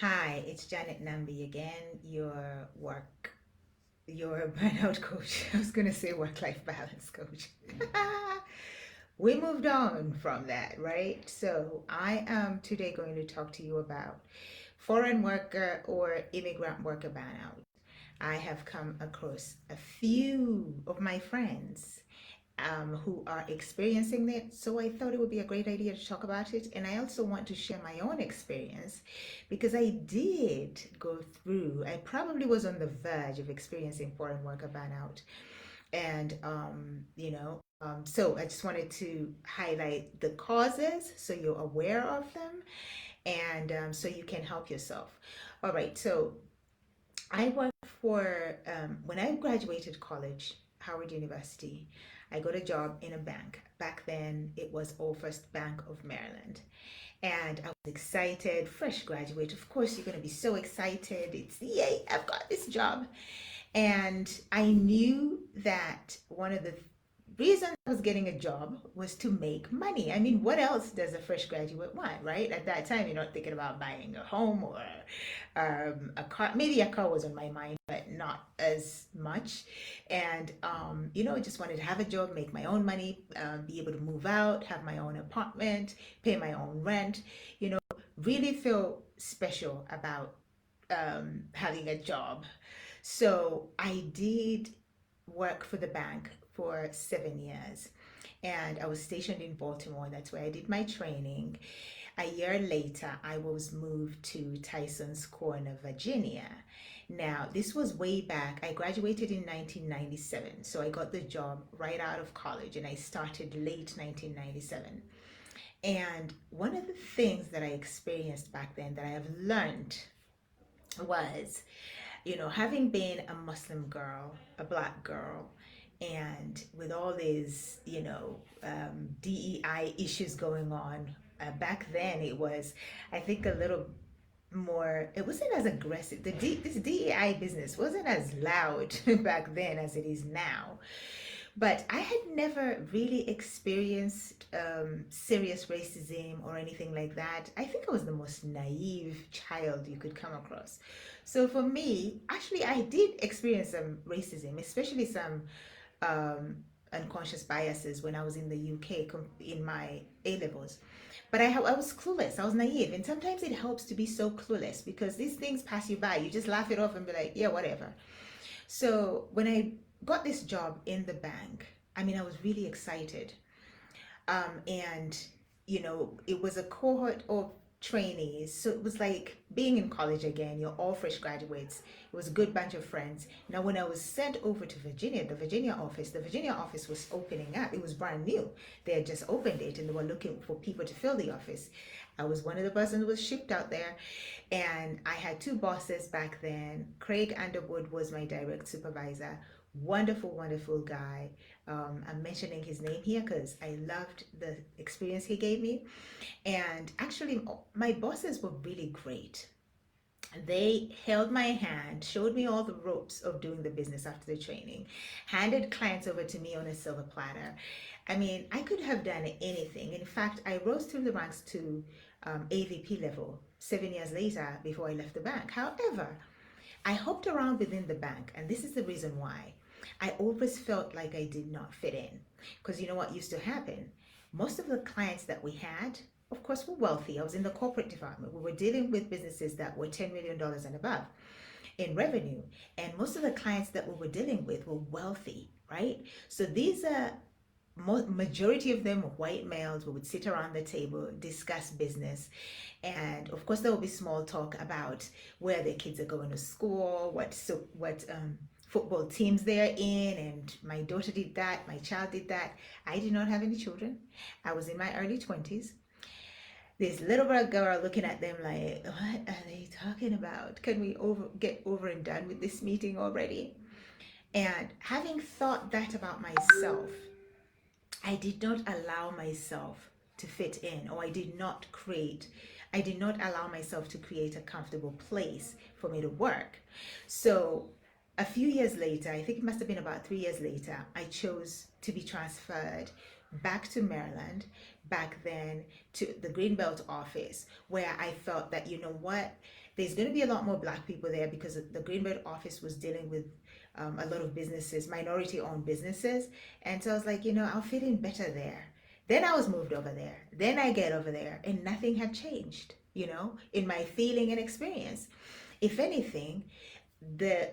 Hi, it's Janet Nambi again, your burnout coach. I was going to say work-life balance coach. We moved on from that, right? So I am today going to talk to you about foreign worker or immigrant worker burnout. I have come across a few of my friends who are experiencing it. So I thought it would be a great idea to talk about it. And I also want to share my own experience because I did go through, I probably was on the verge of experiencing foreign worker burnout. And, so I just wanted to highlight the causes so you're aware of them and so you can help yourself. All right, so I worked for, when I graduated college, Howard University, I got a job in a bank. Back then, it was All First Bank of Maryland. And I was excited, fresh graduate. Of course, you're going to be so excited. It's, yay, I've got this job. And I knew that one of the reasons I was getting a job was to make money. I mean, what else does a fresh graduate want, right? At that time, you're not thinking about buying a home or a car. Maybe a car was on my mind, but not as much. And, I just wanted to have a job, make my own money, be able to move out, have my own apartment, pay my own rent, you know, really feel special about having a job. So I did work for the bank for 7 years. And I was stationed in Baltimore. That's where I did my training. A year later, I was moved to Tyson's Corner, Virginia. Now, this was way back. I graduated in 1997. So I got the job right out of college and I started late 1997. And one of the things that I experienced back then that I have learned was having been a Muslim girl, a black girl, and with all these, DEI issues going on, back then it was, I think, a little more, it wasn't as aggressive. This DEI business wasn't as loud back then as it is now. But I had never really experienced serious racism or anything like that. I think I was the most naive child you could come across. So for me, actually, I did experience some racism, especially some um, unconscious biases when I was in the UK in my A levels. But I was clueless. I was naive. And sometimes it helps to be so clueless because these things pass you by. You just laugh it off and be like, yeah, whatever. So when I got this job in the bank, I mean, I was really excited. And, it was a cohort of trainees. So it was like being in college again. You're all fresh graduates. It was a good bunch of friends. Now, when I was sent over to Virginia, the Virginia office was opening up. It was brand new. They had just opened it and they were looking for people to fill the office. I was one of the persons who was shipped out there. And I had two bosses back then. Craig Underwood was my direct supervisor. Wonderful, wonderful guy. I'm mentioning his name here because I loved the experience he gave me. And actually, my bosses were really great. They held my hand, showed me all the ropes of doing the business after the training, handed clients over to me on a silver platter. I mean, I could have done anything. In fact, I rose through the ranks to AVP level 7 years later before I left the bank. However, I hopped around within the bank, and this is the reason why. I always felt like I did not fit in. Because you know what used to happen? Most of the clients that we had, of course, were wealthy. I was in the corporate department. We were dealing with businesses that were $10 million and above in revenue. And most of the clients that we were dealing with were wealthy, right? So these are majority of them were white males. We would sit around the table, discuss business, and of course there will be small talk about where their kids are going to school, what football teams they're in, and my daughter did that, my child did that. I did not have any children. I was in my early 20s. This little girl looking at them like, what are they talking about? Can we get over and done with this meeting already? And having thought that about myself, I did not allow myself to fit in, or I did not allow myself to create a comfortable place for me to work. So a few years later, I think it must have been about 3 years later, I chose to be transferred back to Maryland, back then to the Greenbelt office, where I felt that, you know what, there's going to be a lot more black people there because the Greenbelt office was dealing with a lot of businesses, minority owned businesses. And so I was like, you know, I'll fit in better there. Then I was moved over there. Then I get over there, and nothing had changed, you know, in my feeling and experience. If anything, the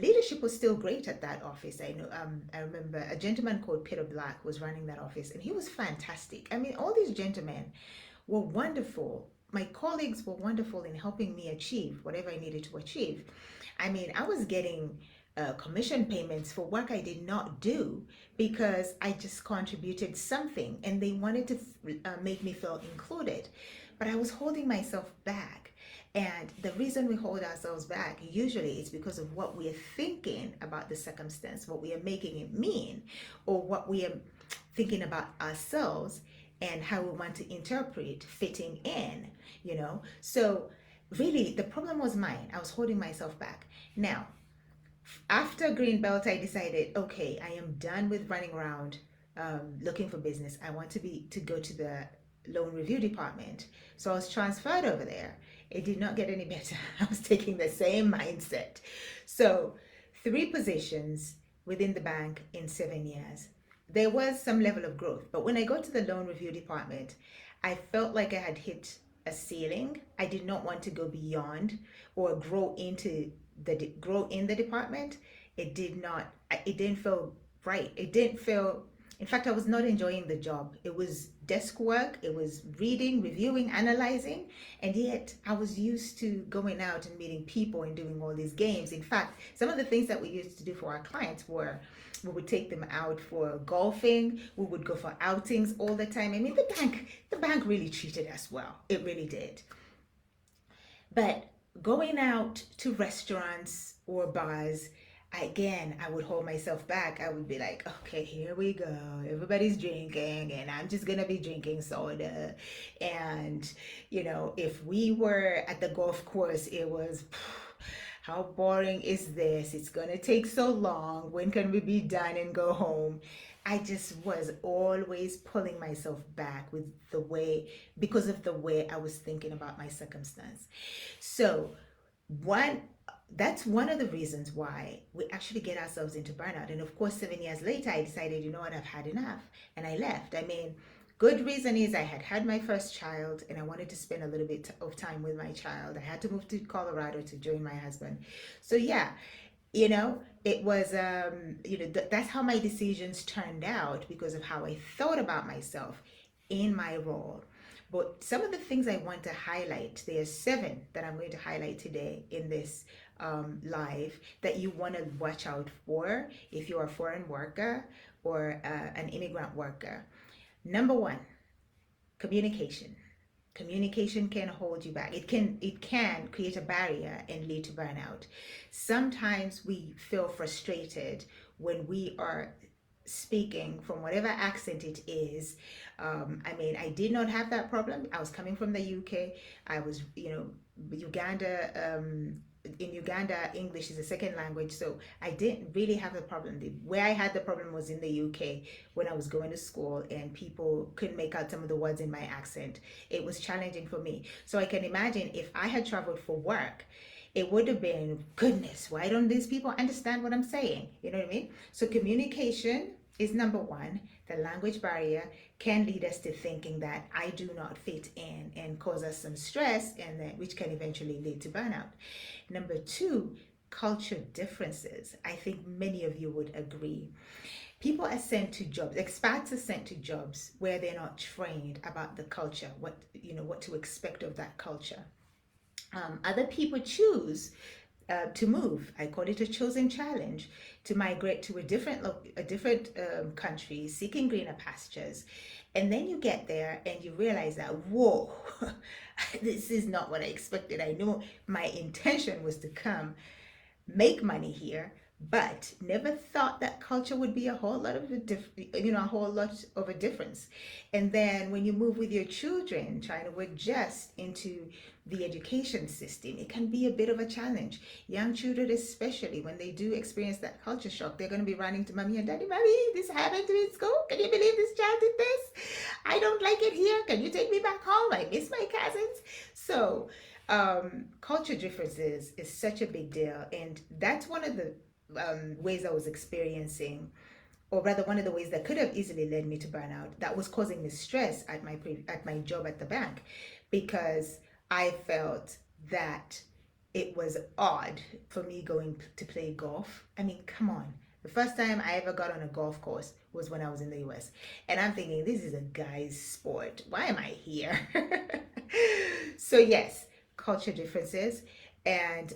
leadership was still great at that office. I remember a gentleman called Peter Black was running that office, and he was fantastic. I mean, all these gentlemen were wonderful. My colleagues were wonderful in helping me achieve whatever I needed to achieve. I mean, I was getting commission payments for work I did not do because I just contributed something, and they wanted to make me feel included. But I was holding myself back. And the reason we hold ourselves back usually is because of what we are thinking about the circumstance, what we are making it mean, or what we are thinking about ourselves and how we want to interpret fitting in, you know? So really, the problem was mine. I was holding myself back. Now, after Greenbelt, I decided, okay, I am done with running around looking for business. I want to go to the loan review department. So I was transferred over there. It did not get any better. I was taking the same mindset. So 3 positions within the bank in 7 years. There was some level of growth, but when I got to the loan review department, I felt like I had hit a ceiling. I did not want to go beyond or grow in the department. It didn't feel right. It didn't feel, in fact, I was not enjoying the job. It was desk work, it was reading, reviewing, analyzing, and yet I was used to going out and meeting people and doing all these games. In fact, some of the things that we used to do for our clients were we would take them out for golfing, we would go for outings all the time. I mean, the bank really treated us well. It really did. But going out to restaurants or bars, again, I would hold myself back. I would be like, okay, here we go. Everybody's drinking, and I'm just gonna be drinking soda. And, you know, if we were at the golf course, it was, how boring is this? It's gonna take so long. When can we be done and go home? I just was always pulling myself back with the way, because of the way I was thinking about my circumstance. So, one that's one of the reasons why we actually get ourselves into burnout. And of course, 7 years later, I decided, you know what, I've had enough, and I left. I mean, good reason is I had had my first child, and I wanted to spend a little bit of time with my child. I had to move to Colorado to join my husband. So yeah, you know, it was that's how my decisions turned out because of how I thought about myself in my role. But some of the things I want to highlight, there's 7 that I'm going to highlight today in this live that you want to watch out for if you're a foreign worker or an immigrant worker. Number 1, communication. Communication can hold you back. It can create a barrier and lead to burnout. Sometimes we feel frustrated when we are speaking from whatever accent it is. I mean, I did not have that problem. I was coming from the UK. I was, Uganda. In Uganda, English is a second language, so I didn't really have the problem. Where I had the problem was in the UK when I was going to school and people couldn't make out some of the words in my accent. It was challenging for me. So I can imagine if I had traveled for work, it would have been, goodness, why don't these people understand what I'm saying? You know what I mean? So communication is number 1. The language barrier can lead us to thinking that I do not fit in and cause us some stress, and then which can eventually lead to burnout. Number 2, culture differences. I think many of you would agree. People are sent to jobs, expats are sent to jobs where they're not trained about the culture, what to expect of that culture. Other people choose to move. I call it a chosen challenge to migrate to a different country, seeking greener pastures. And then you get there and you realize that, whoa, this is not what I expected. I know my intention was to come make money here, but never thought that culture would be a whole lot of a whole lot of a difference. And then when you move with your children, trying to adjust into the education system, it can be a bit of a challenge. Young children, especially when they do experience that culture shock, they're going to be running to mommy and daddy. Mommy, this happened to me in school. Can you believe this child did this? I don't like it here. Can you take me back home? I miss my cousins. So culture differences is such a big deal, and that's one of the ways I was experiencing, or rather, one of the ways that could have easily led me to burnout. That was causing me stress at my job at the bank, because I felt that it was odd for me going to play golf. I mean, come on. The first time I ever got on a golf course was when I was in the US. And I'm thinking, this is a guy's sport. Why am I here? So, yes, culture differences. And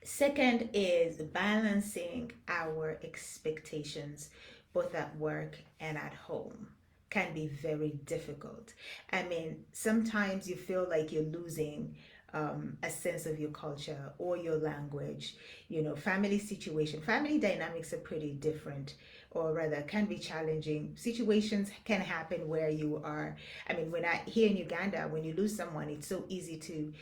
second is balancing our expectations both at work and at home can be very difficult. I mean, sometimes you feel like you're losing a sense of your culture or your language. Family situation, family dynamics are pretty different, or rather, can be challenging. Situations can happen where you are. I mean, here in Uganda, when you lose someone, it's so easy to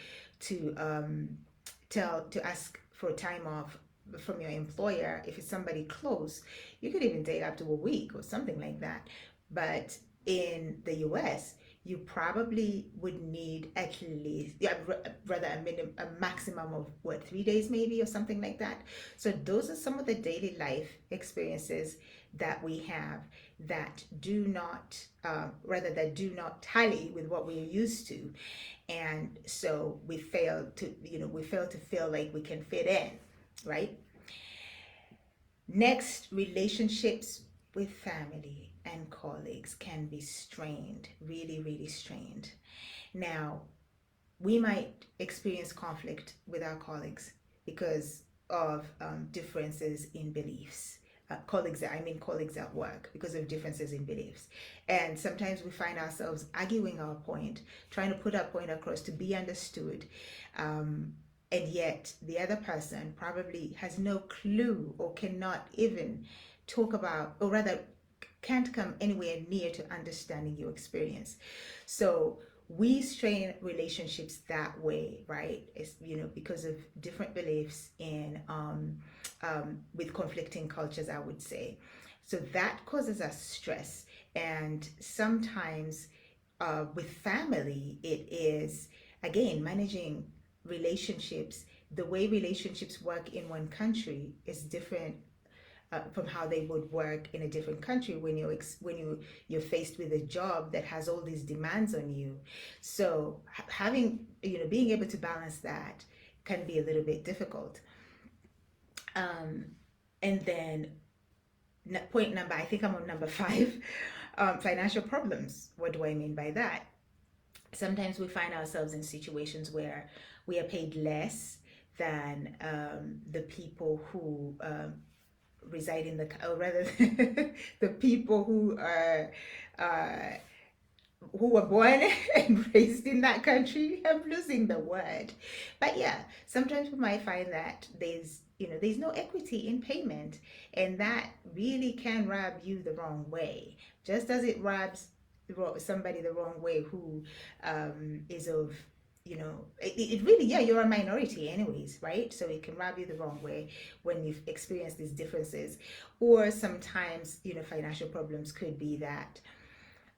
ask for time off from your employer. If it's somebody close, you could even take up to a week or something like that. But in the US, you probably would need at least, yeah, rather a maximum of what, 3 days maybe, or something like that. So those are some of the daily life experiences that we have that do not, that do not tally with what we're used to, and so we fail to feel like we can fit in, right? Next, relationships with family and colleagues can be strained, really, really strained. Now, we might experience conflict with our colleagues because of differences in beliefs. Colleagues at work, because of differences in beliefs. And sometimes we find ourselves arguing our point, trying to put our point across to be understood. And yet the other person probably has no clue, or cannot even talk about, or rather, can't come anywhere near to understanding your experience. So we strain relationships that way, right? It's, because of different beliefs in with conflicting cultures, I would say. So that causes us stress. And sometimes with family, it is, again, managing relationships. The way relationships work in one country is different from how they would work in a different country when you're faced with a job that has all these demands on you. So having, being able to balance that can be a little bit difficult. um, and then point number, I think I'm on number 5. Financial problems. What do I mean by that? Sometimes we find ourselves in situations where we are paid less than the people who reside in the, or rather, the people uh, who were born and raised in that country. I'm losing the word. But yeah, sometimes we might find that there's no equity in payment, and that really can rub you the wrong way, just as it rubs somebody the wrong way who is of, it really, yeah, you're a minority anyways, right? So it can rub you the wrong way when you've experienced these differences. Or sometimes, financial problems could be that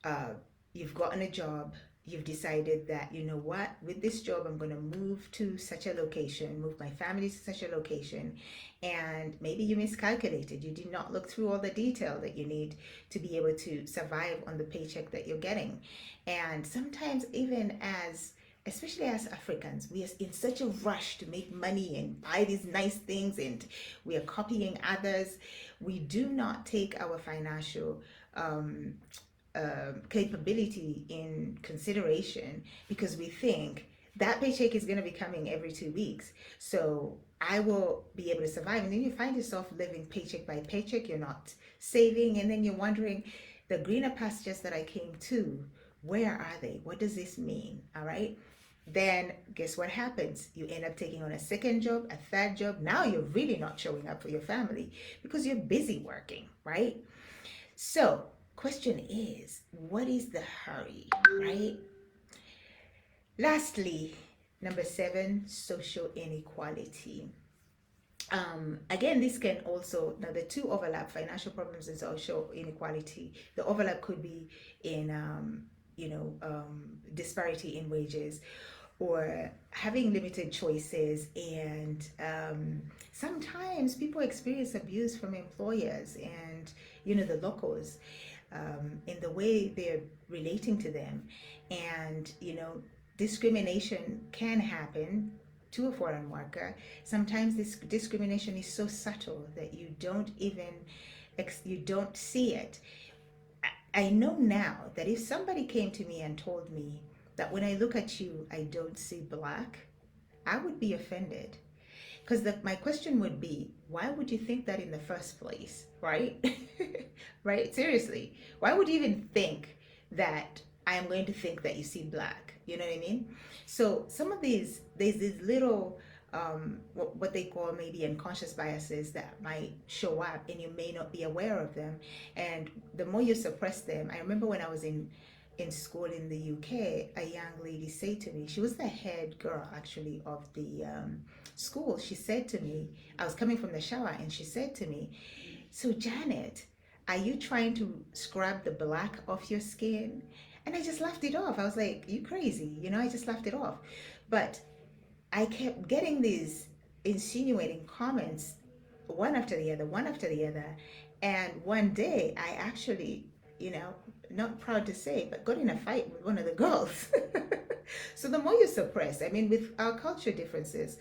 uh, you've gotten a job, you've decided that, what, with this job, I'm going to move to such a location, move my family to such a location, and maybe you miscalculated. You did not look through all the detail that you need to be able to survive on the paycheck that you're getting. And sometimes, even especially as Africans, we are in such a rush to make money and buy these nice things, and we are copying others. We do not take our financial capability in consideration, because we think that paycheck is going to be coming every 2 weeks, so I will be able to survive. And then you find yourself living paycheck by paycheck. You're not saving, and then you're wondering, the greener pastures that I came to, where are they? What does this mean? All right. then guess what happens? You end up taking on a second job, a third job. Now you're really not showing up for your family because you're busy working, right? So, question is, what is the hurry, right? Lastly, number seven, social inequality. Again, this can also, now the two overlap, financial problems and social inequality. The overlap could be in, disparity in wages, or having limited choices, and sometimes people experience abuse from employers and the locals, in the way they're relating to them, and discrimination can happen to a foreign worker. Sometimes this discrimination is so subtle that you don't see it. I know now that if somebody came to me and told me that when I look at you, I don't see black, I would be offended. Because my question would be, why would you think that in the first place, right? Right? Seriously, why would you even think that I am going to think that you see black? You know what I mean? So some of there's these little, what they call maybe unconscious biases that might show up, and you may not be aware of them. And the more you suppress them, I remember when I was in school in the UK, a young lady said to me, she was the head girl actually of the school. She said to me, I was coming from the shower, and she said to me, "So Janet, are you trying to scrub the black off your skin?" And I just laughed it off. I was like, "You crazy?" I just laughed it off. But I kept getting these insinuating comments, one after the other, one after the other. And one day I actually, you know, not proud to say, but got in a fight with one of the girls. So the more you suppress, I mean, with our culture differences,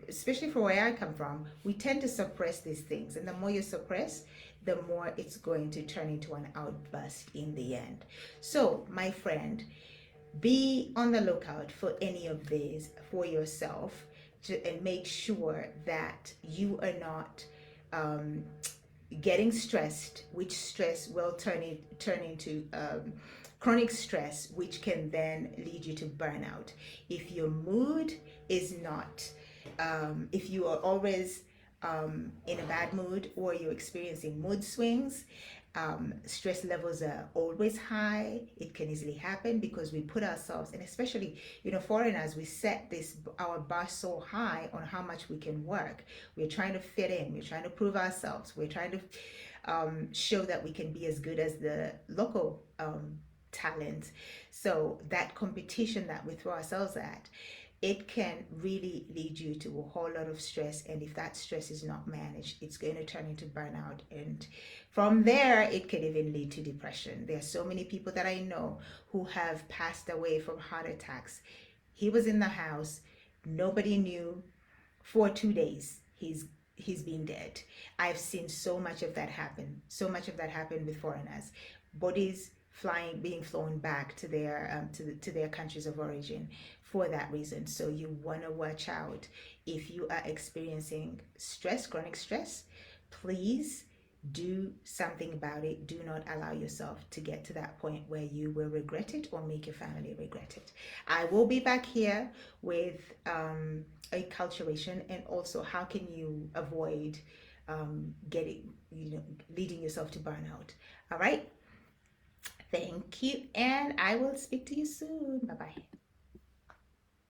especially from where I come from, we tend to suppress these things. And the more you suppress, the more it's going to turn into an outburst in the end. So, my friend, be on the lookout for any of these for yourself, and make sure that you are not getting stressed, which stress will turn into chronic stress, which can then lead you to burnout. If your mood is not, if you are always in a bad mood, or you're experiencing mood swings, stress levels are always high. It can easily happen because we put ourselves, and especially foreigners, we set this our bar so high on how much we can work. We're trying to fit in. We're trying to prove ourselves. We're trying to show that we can be as good as the local talent. So that competition that we throw ourselves at, it can really lead you to a whole lot of stress. And if that stress is not managed, it's going to turn into burnout. And from there, it could even lead to depression. There are so many people that I know who have passed away from heart attacks. He was in the house, nobody knew. For 2 days, he's been dead. I've seen so much of that happen. So much of that happen with foreigners. Bodies being flown back to their countries of origin for that reason. So you want to watch out. If you are experiencing stress, chronic stress, please do something about it. Do not allow yourself to get to that point where you will regret it or make your family regret it. I will be back here with acculturation, and also how can you avoid getting leading yourself to burnout. All right. Thank you, and I will speak to you soon. Bye bye.